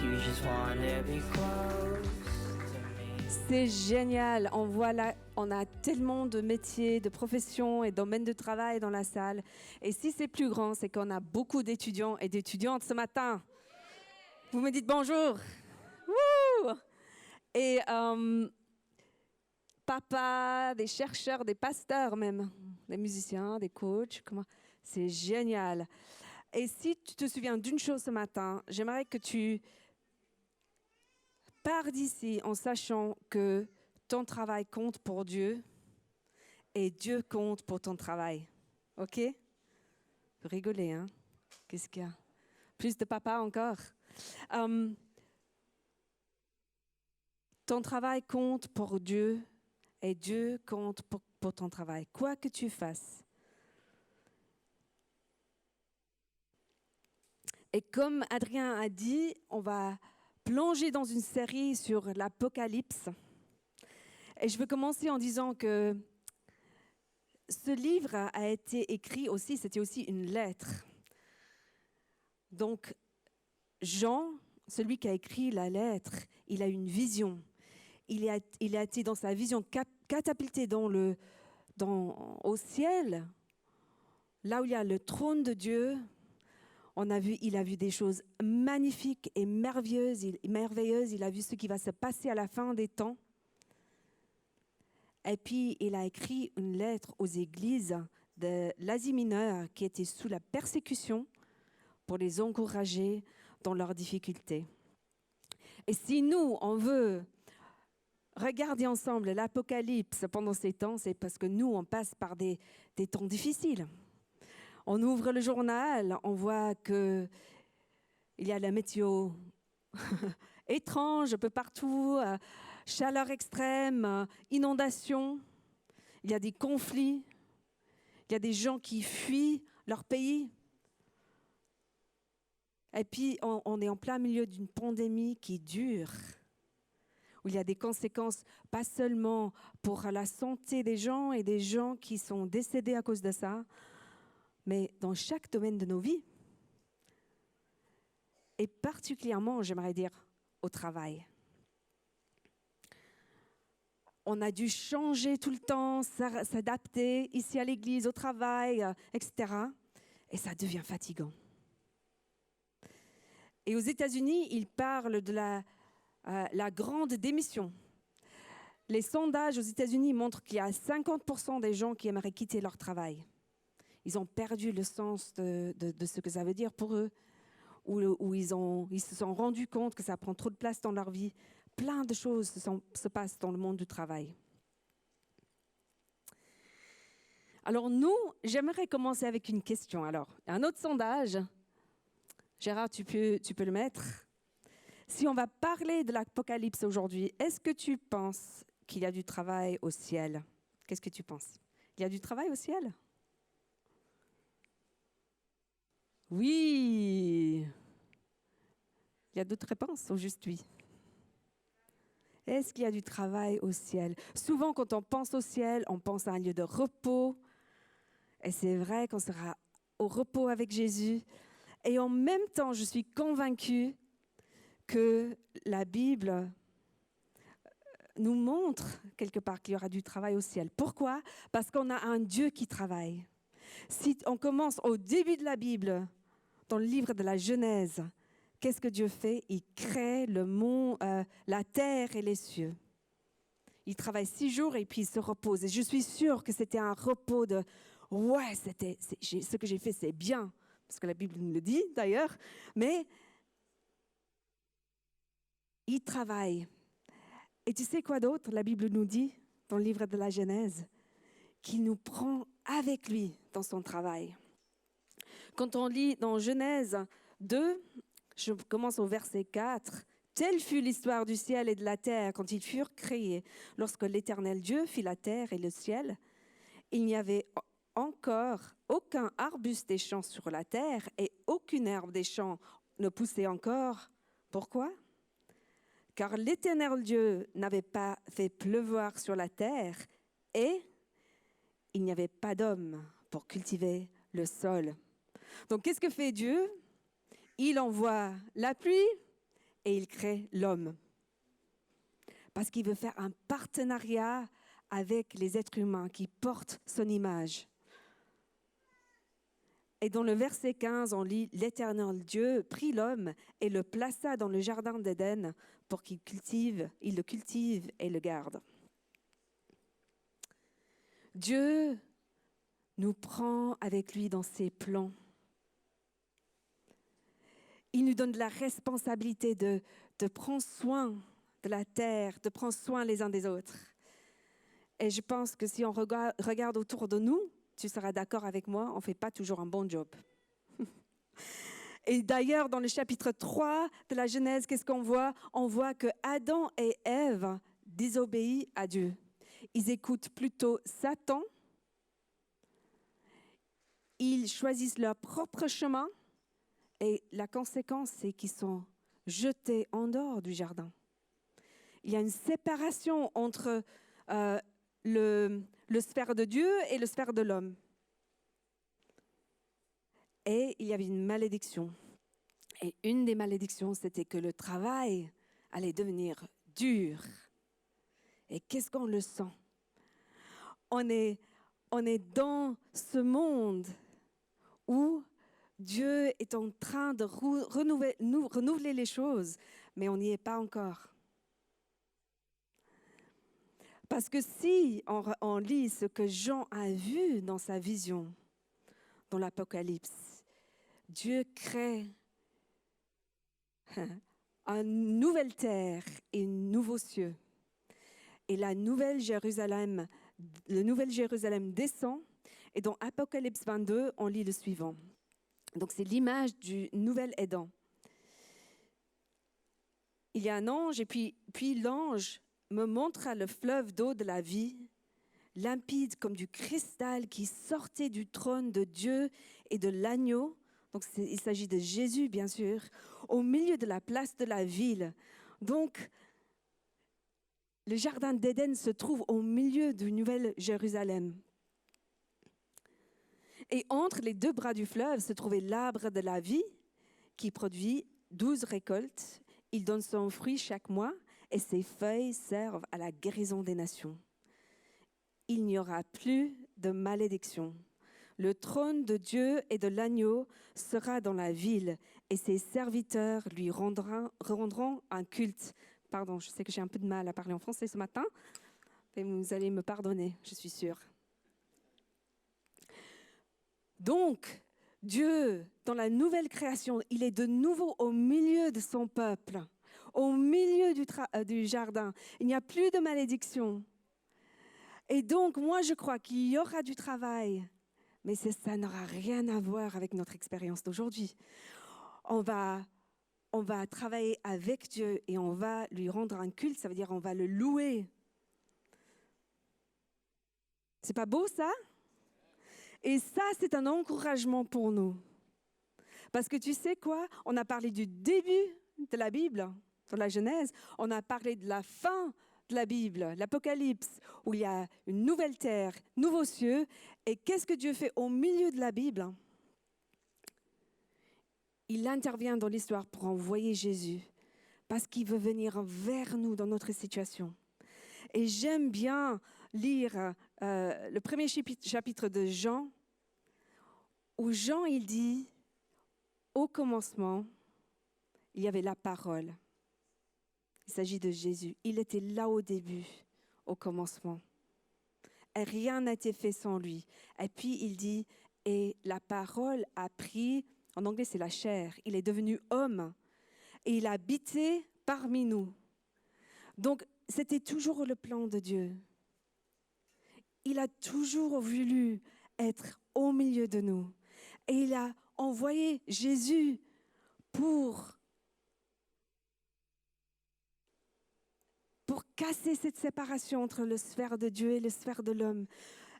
You just wanna be close to me. C'est génial, on a tellement de métiers, de professions et domaines de travail dans la salle. Et si c'est plus grand, c'est qu'on a beaucoup d'étudiants et d'étudiantes ce matin. Vous me dites bonjour. Wouh! Et papa, des chercheurs, des pasteurs même, des musiciens, des coachs, c'est génial. Et si tu te souviens d'une chose ce matin, j'aimerais que tu pars d'ici en sachant que ton travail compte pour Dieu et Dieu compte pour ton travail. OK? Vous rigolez, hein? Qu'est-ce qu'il y a? Plus de papa encore. Ton travail compte pour Dieu et Dieu compte pour ton travail. Quoi que tu fasses. Et comme Adrien a dit, on va plonger dans une série sur l'Apocalypse. Et je veux commencer en disant que ce livre a été écrit aussi, c'était aussi une lettre. Donc, Jean, celui qui a écrit la lettre, il a une vision. Il a été dans sa vision catapulté au ciel, là où il y a le trône de Dieu. Il a vu des choses magnifiques et merveilleuses. Il a vu ce qui va se passer à la fin des temps. Et puis, il a écrit une lettre aux églises de l'Asie mineure qui étaient sous la persécution pour les encourager dans leurs difficultés. Et si nous, on veut regarder ensemble l'Apocalypse pendant ces temps, c'est parce que nous, on passe par des temps difficiles. On ouvre le journal, on voit qu'il y a la météo étrange un peu partout, chaleur extrême, inondations, il y a des conflits, il y a des gens qui fuient leur pays. Et puis, on est en plein milieu d'une pandémie qui dure, où il y a des conséquences pas seulement pour la santé des gens et des gens qui sont décédés à cause de ça, mais dans chaque domaine de nos vies. Et particulièrement, j'aimerais dire, au travail. On a dû changer tout le temps, s'adapter ici à l'église, au travail, etc. Et ça devient fatigant. Et aux États-Unis, ils parlent de la grande démission. Les sondages aux États-Unis montrent qu'il y a 50% des gens qui aimeraient quitter leur travail. Ils ont perdu le sens de ce que ça veut dire pour eux, où ils se sont rendus compte que ça prend trop de place dans leur vie. Plein de choses se passent dans le monde du travail. Alors nous, j'aimerais commencer avec une question. Alors, un autre sondage. Gérard, tu peux le mettre. Si on va parler de l'Apocalypse aujourd'hui, est-ce que tu penses qu'il y a du travail au ciel? Qu'est-ce que tu penses? Il y a du travail au ciel? Oui. Il y a d'autres réponses ou juste oui? Est-ce qu'il y a du travail au ciel? Souvent, quand on pense au ciel, on pense à un lieu de repos. Et c'est vrai qu'on sera au repos avec Jésus. Et en même temps, je suis convaincue que la Bible nous montre quelque part qu'il y aura du travail au ciel. Pourquoi? Parce qu'on a un Dieu qui travaille. Si on commence au début de la Bible, dans le livre de la Genèse, qu'est-ce que Dieu fait? Il crée le monde, la terre et les cieux. Il travaille 6 jours et puis il se repose. Et je suis sûre que c'était un repos de « ouais, ce que j'ai fait, c'est bien ». Parce que la Bible nous le dit d'ailleurs. Mais il travaille. Et tu sais quoi d'autre? La Bible nous dit dans le livre de la Genèse qu'il nous prend avec lui dans son travail. Quand on lit dans Genèse 2, je commence au verset 4, « Telle fut l'histoire du ciel et de la terre quand ils furent créés. Lorsque l'Éternel Dieu fit la terre et le ciel, il n'y avait encore aucun arbuste des champs sur la terre et aucune herbe des champs ne poussait encore. Pourquoi? Car l'Éternel Dieu n'avait pas fait pleuvoir sur la terre et il n'y avait pas d'homme pour cultiver le sol. » Donc, qu'est-ce que fait Dieu? Il envoie la pluie et il crée l'homme. Parce qu'il veut faire un partenariat avec les êtres humains qui portent son image. Et dans le verset 15, on lit « L'Éternel Dieu prit l'homme et le plaça dans le jardin d'Éden pour qu'il le cultive et le garde. » Dieu nous prend avec lui dans ses plans. Il nous donne de la responsabilité de prendre soin de la terre, de prendre soin les uns des autres. Et je pense que si on regarde autour de nous, tu seras d'accord avec moi, on ne fait pas toujours un bon job. Et d'ailleurs, dans le chapitre 3 de la Genèse, qu'est-ce qu'on voit? On voit que Adam et Ève désobéissent à Dieu. Ils écoutent plutôt Satan. Ils choisissent leur propre chemin. Et la conséquence, c'est qu'ils sont jetés en dehors du jardin. Il y a une séparation entre le sphère de Dieu et le sphère de l'homme. Et il y avait une malédiction. Et une des malédictions, c'était que le travail allait devenir dur. Et qu'est-ce qu'on le sent? On est dans ce monde où Dieu est en train de renouveler les choses, mais on n'y est pas encore. Parce que si on lit ce que Jean a vu dans sa vision, dans l'Apocalypse, Dieu crée une nouvelle terre et un nouveau cieux. Et le Nouvelle Jérusalem descend. Et dans Apocalypse 22, on lit le suivant. Donc c'est l'image du nouvel Éden. Il y a un ange et puis l'ange me montra le fleuve d'eau de la vie, limpide comme du cristal qui sortait du trône de Dieu et de l'agneau. Donc il s'agit de Jésus, bien sûr, au milieu de la place de la ville. Donc, le jardin d'Éden se trouve au milieu du Nouvel Jérusalem. Et entre les deux bras du fleuve se trouvait l'arbre de la vie qui produit 12 récoltes. Il donne son fruit chaque mois et ses feuilles servent à la guérison des nations. Il n'y aura plus de malédiction. Le trône de Dieu et de l'agneau sera dans la ville et ses serviteurs lui rendront un culte. Pardon, je sais que j'ai un peu de mal à parler en français ce matin, mais vous allez me pardonner, je suis sûre. Donc, Dieu, dans la nouvelle création, il est de nouveau au milieu de son peuple, au milieu du jardin. Il n'y a plus de malédiction. Et donc, moi, je crois qu'il y aura du travail, mais ça n'aura rien à voir avec notre expérience d'aujourd'hui. On va travailler avec Dieu et on va lui rendre un culte, ça veut dire on va le louer. C'est pas beau ça? Et ça, c'est un encouragement pour nous. Parce que tu sais quoi? On a parlé du début de la Bible, sur la Genèse. On a parlé de la fin de la Bible, l'Apocalypse, où il y a une nouvelle terre, nouveaux cieux. Et qu'est-ce que Dieu fait au milieu de la Bible? Il intervient dans l'histoire pour envoyer Jésus, parce qu'il veut venir vers nous dans notre situation. Et j'aime bien lire le premier chapitre de Jean, où Jean, il dit, au commencement, il y avait la parole. Il s'agit de Jésus. Il était là au début, au commencement. Et rien n'a été fait sans lui. Et puis il dit, et la parole a pris, en anglais c'est la chair, il est devenu homme et il a habité parmi nous. Donc c'était toujours le plan de Dieu. Il a toujours voulu être au milieu de nous. Et il a envoyé Jésus pour casser cette séparation entre la sphère de Dieu et la sphère de l'homme.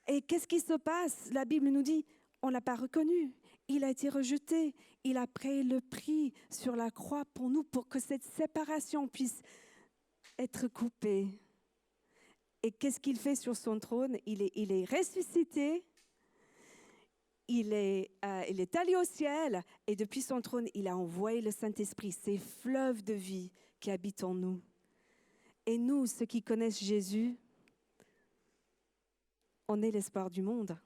Et qu'est-ce qui se passe? La Bible nous dit, on ne l'a pas reconnu. Il a été rejeté. Il a payé le prix sur la croix pour nous, pour que cette séparation puisse être coupée. Et qu'est-ce qu'il fait sur son trône? Il est ressuscité. il est allé au ciel et depuis son trône, il a envoyé le Saint-Esprit, ces fleuves de vie qui habitent en nous. Et nous, ceux qui connaissent Jésus, on est l'espoir du monde.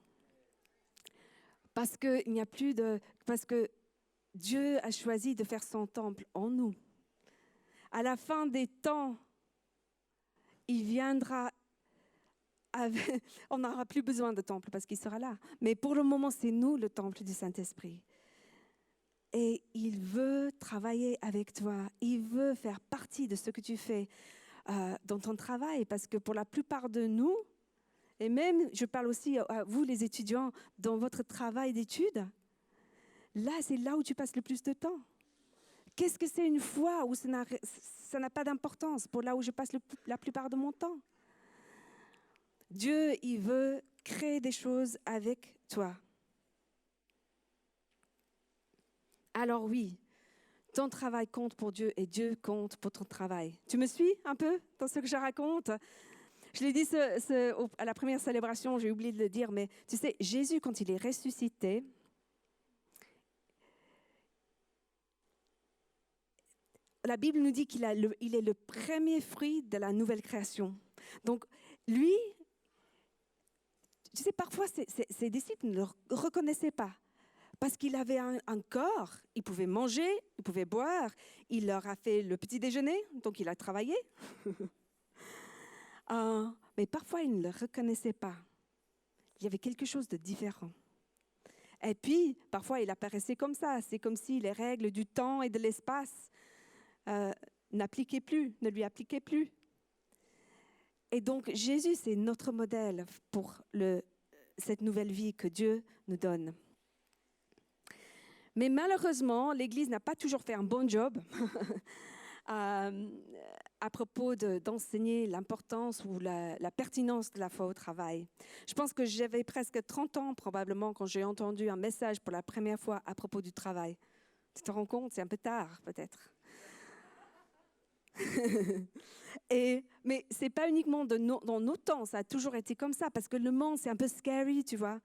Parce que Dieu a choisi de faire son temple en nous. À la fin des temps, il viendra. On n'aura plus besoin de temple parce qu'il sera là. Mais pour le moment, c'est nous le temple du Saint-Esprit. Et il veut travailler avec toi. Il veut faire partie de ce que tu fais dans ton travail. Parce que pour la plupart de nous, et même, je parle aussi à vous les étudiants, dans votre travail d'études, là, c'est là où tu passes le plus de temps. Qu'est-ce que c'est une foi où ça n'a pas d'importance pour là où je passe la plupart de mon temps? Dieu, il veut créer des choses avec toi. Alors oui, ton travail compte pour Dieu et Dieu compte pour ton travail. Tu me suis un peu dans ce que je raconte? Je l'ai dit à la première célébration, j'ai oublié de le dire, mais tu sais, Jésus, quand il est ressuscité, la Bible nous dit qu'il est le premier fruit de la nouvelle création. Donc, lui, tu sais, parfois, ses disciples ne le reconnaissaient pas parce qu'il avait un corps, il pouvait manger, il pouvait boire, il leur a fait le petit déjeuner, donc il a travaillé. Mais parfois, ils ne le reconnaissaient pas. Il y avait quelque chose de différent. Et puis, parfois, il apparaissait comme ça. C'est comme si les règles du temps et de l'espace ne lui appliquaient plus. Et donc, Jésus, c'est notre modèle pour cette nouvelle vie que Dieu nous donne. Mais malheureusement, l'Église n'a pas toujours fait un bon job à propos d'enseigner l'importance ou la pertinence de la foi au travail. Je pense que j'avais presque 30 ans probablement quand j'ai entendu un message pour la première fois à propos du travail. Tu te rends compte, c'est un peu tard peut-être. Mais ce n'est pas uniquement dans nos temps, ça a toujours été comme ça, parce que le monde, c'est un peu scary, tu vois.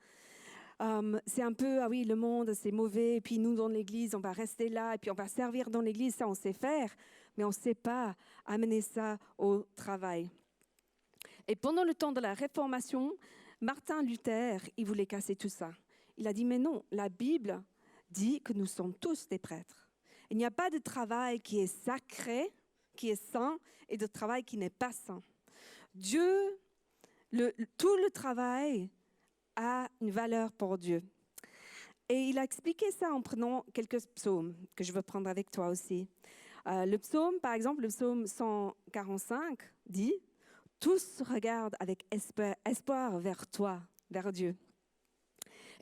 C'est un peu, ah oui, le monde, c'est mauvais, et puis nous, dans l'Église, on va rester là, et puis on va servir dans l'Église, ça, on sait faire, mais on ne sait pas amener ça au travail. Et pendant le temps de la Réformation, Martin Luther, il voulait casser tout ça. Il a dit, mais non, la Bible dit que nous sommes tous des prêtres. Il n'y a pas de travail qui est sacré, qui est saint, et de travail qui n'est pas saint. Dieu, tout le travail a une valeur pour Dieu. Et il a expliqué ça en prenant quelques psaumes que je veux prendre avec toi aussi. Le psaume, par exemple, le psaume 145 dit « Tous regardent avec espoir vers toi, vers Dieu.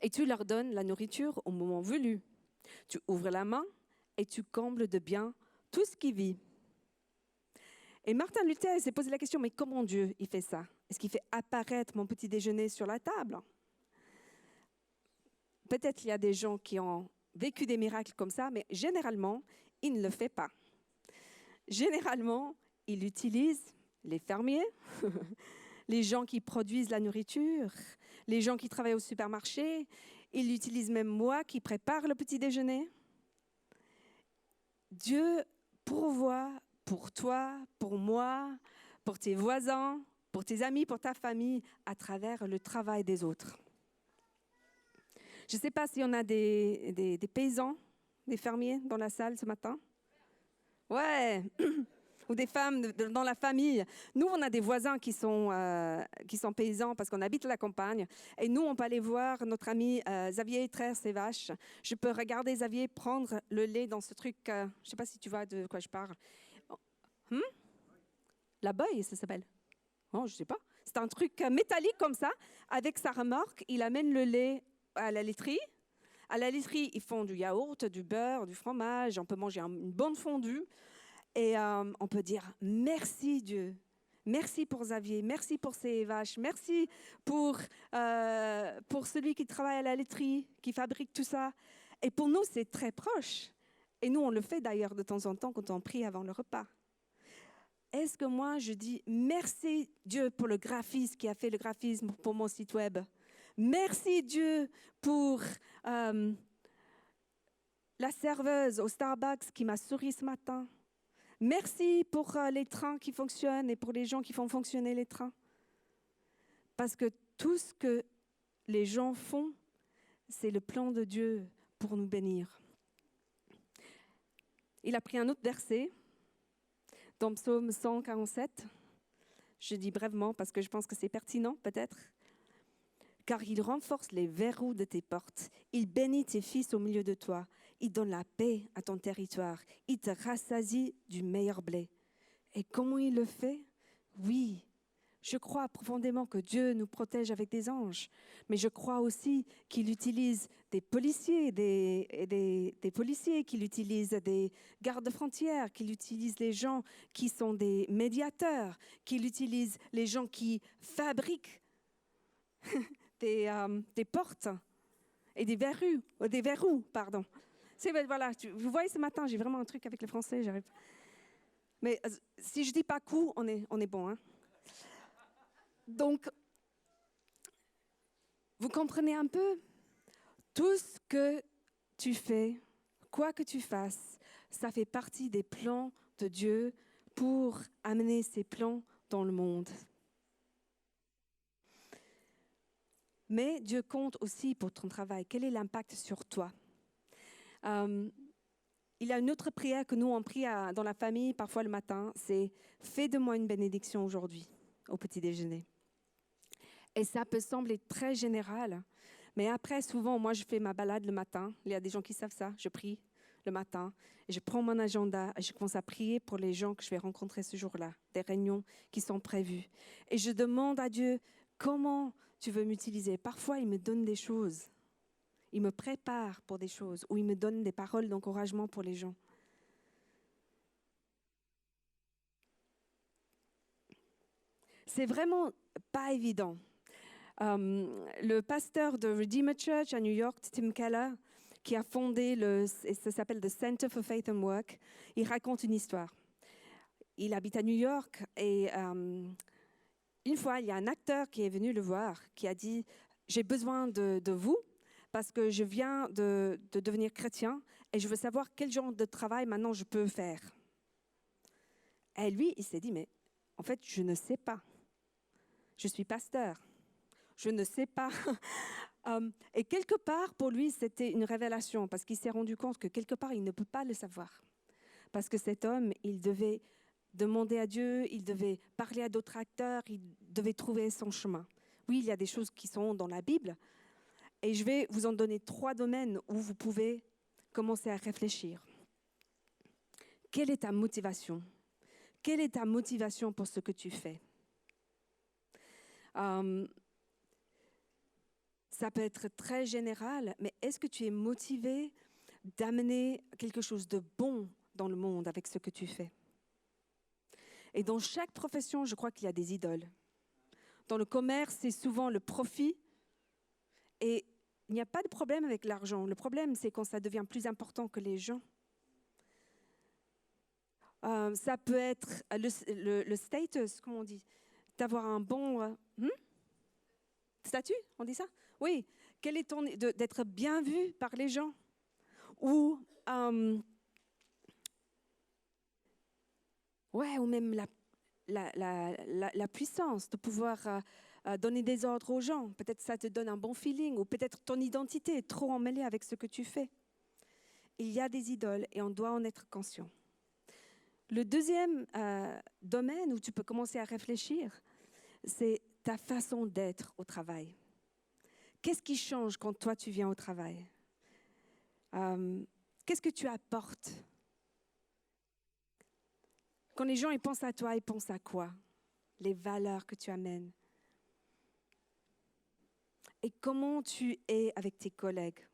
Et tu leur donnes la nourriture au moment voulu. Tu ouvres la main et tu combles de bien tout ce qui vit. » Et Martin Luther s'est posé la question, mais comment Dieu il fait ça? Est-ce qu'il fait apparaître mon petit déjeuner sur la table? Peut-être il y a des gens qui ont vécu des miracles comme ça, mais généralement, il ne le fait pas. Généralement, il utilise les fermiers, les gens qui produisent la nourriture, les gens qui travaillent au supermarché. Il utilise même moi qui prépare le petit déjeuner. Dieu pourvoit pour toi, pour moi, pour tes voisins, pour tes amis, pour ta famille, à travers le travail des autres. Je ne sais pas si on a des paysans, des fermiers dans la salle ce matin. Ouais, ou des femmes dans la famille. Nous, on a des voisins qui sont paysans parce qu'on habite à la campagne. Et nous, on peut aller voir notre ami Xavier traire ses vaches. Je peux regarder Xavier prendre le lait dans ce truc. Je ne sais pas si tu vois de quoi je parle. La beuille, ça s'appelle. Oh, je ne sais pas. C'est un truc métallique comme ça. Avec sa remorque, il amène le lait à la laiterie. À la laiterie, ils font du yaourt, du beurre, du fromage. On peut manger une bonne fondue. Et on peut dire merci Dieu. Merci pour Xavier. Merci pour ses vaches. Merci pour celui qui travaille à la laiterie, qui fabrique tout ça. Et pour nous, c'est très proche. Et nous, on le fait d'ailleurs de temps en temps quand on prie avant le repas. Est-ce que moi, je dis merci Dieu pour le graphiste qui a fait le graphisme pour mon site web? Merci Dieu pour la serveuse au Starbucks qui m'a souri ce matin. Merci pour les trains qui fonctionnent et pour les gens qui font fonctionner les trains. Parce que tout ce que les gens font, c'est le plan de Dieu pour nous bénir. Il a pris un autre verset dans Psaume 147. Je dis brièvement parce que je pense que c'est pertinent peut-être. Car il renforce les verrous de tes portes. Il bénit tes fils au milieu de toi. Il donne la paix à ton territoire. Il te rassasie du meilleur blé. Et comment il le fait? Oui, je crois profondément que Dieu nous protège avec des anges. Mais je crois aussi qu'il utilise des policiers, des policiers, qu'il utilise des gardes-frontières, qu'il utilise les gens qui sont des médiateurs, qu'il utilise les gens qui fabriquent des portes et des verrous, pardon. Voilà, vous voyez ce matin, j'ai vraiment un truc avec le français. Mais si je dis pas coup, on est bon. Hein? Donc, vous comprenez un peu? Tout ce que tu fais, quoi que tu fasses, ça fait partie des plans de Dieu pour amener ses plans dans le monde. Mais Dieu compte aussi pour ton travail. Quel est l'impact sur toi? Il y a une autre prière que nous on prie dans la famille parfois le matin, c'est « Fais de moi une bénédiction aujourd'hui au petit déjeuner ». Et ça peut sembler très général, mais après souvent moi je fais ma balade le matin. Il y a des gens qui savent ça, je prie le matin et je prends mon agenda et je commence à prier pour les gens que je vais rencontrer ce jour-là, des réunions qui sont prévues. Et je demande à Dieu comment tu veux m'utiliser. Parfois, il me donne des choses. Il me prépare pour des choses ou il me donne des paroles d'encouragement pour les gens. C'est vraiment pas évident. Le pasteur de Redeemer Church à New York, Tim Keller, qui a fondé ça s'appelle The Center for Faith and Work, il raconte une histoire. Il habite à New York et une fois, il y a un acteur qui est venu le voir, qui a dit « J'ai besoin de vous parce que je viens de devenir chrétien et je veux savoir quel genre de travail maintenant je peux faire. » Et lui, il s'est dit « Mais en fait, je ne sais pas. Je suis pasteur. Je ne sais pas. » Et quelque part, pour lui, c'était une révélation parce qu'il s'est rendu compte que quelque part, il ne peut pas le savoir. Parce que cet homme, il devait demander à Dieu, il devait parler à d'autres acteurs, il devait trouver son chemin. Oui, il y a des choses qui sont dans la Bible et je vais vous en donner 3 domaines où vous pouvez commencer à réfléchir. Quelle est ta motivation? Quelle est ta motivation pour ce que tu fais? Ça peut être très général, mais est-ce que tu es motivé d'amener quelque chose de bon dans le monde avec ce que tu fais? Et dans chaque profession, je crois qu'il y a des idoles. Dans le commerce, c'est souvent le profit. Et il n'y a pas de problème avec l'argent. Le problème, c'est quand ça devient plus important que les gens. Ça peut être le status, comment on dit, d'avoir un bon statut, on dit ça? Oui. Quel est d'être bien vu par les gens? Ou ou même la puissance de pouvoir donner des ordres aux gens. Peut-être ça te donne un bon feeling ou peut-être ton identité est trop emmêlée avec ce que tu fais. Il y a des idoles et on doit en être conscient. Le deuxième domaine où tu peux commencer à réfléchir, c'est ta façon d'être au travail. Qu'est-ce qui change quand toi tu viens au travail? Qu'est-ce que tu apportes? Quand les gens ils pensent à toi, ils pensent à quoi? Les valeurs que tu amènes. Et comment tu es avec tes collègues?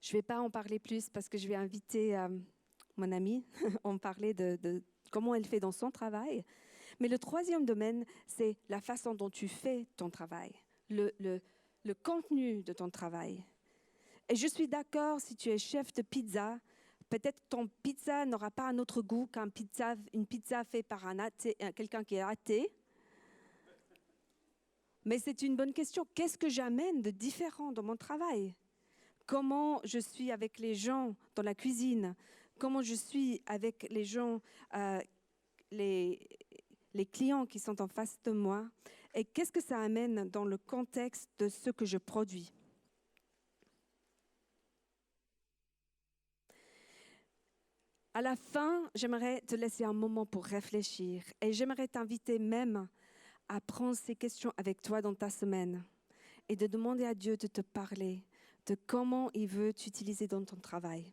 Je ne vais pas en parler plus parce que je vais inviter mon amie à en parler de comment elle fait dans son travail. Mais le troisième domaine, c'est la façon dont tu fais ton travail, le contenu de ton travail. Et je suis d'accord, si tu es chef de pizza, peut-être ton pizza n'aura pas un autre goût qu'une pizza faite par quelqu'un qui est athée. Mais c'est une bonne question. Qu'est-ce que j'amène de différent dans mon travail? Comment je suis avec les gens dans la cuisine? Comment je suis avec les gens, les clients qui sont en face de moi? Et qu'est-ce que ça amène dans le contexte de ce que je produis? À la fin, j'aimerais te laisser un moment pour réfléchir et j'aimerais t'inviter même à prendre ces questions avec toi dans ta semaine et de demander à Dieu de te parler de comment il veut t'utiliser dans ton travail.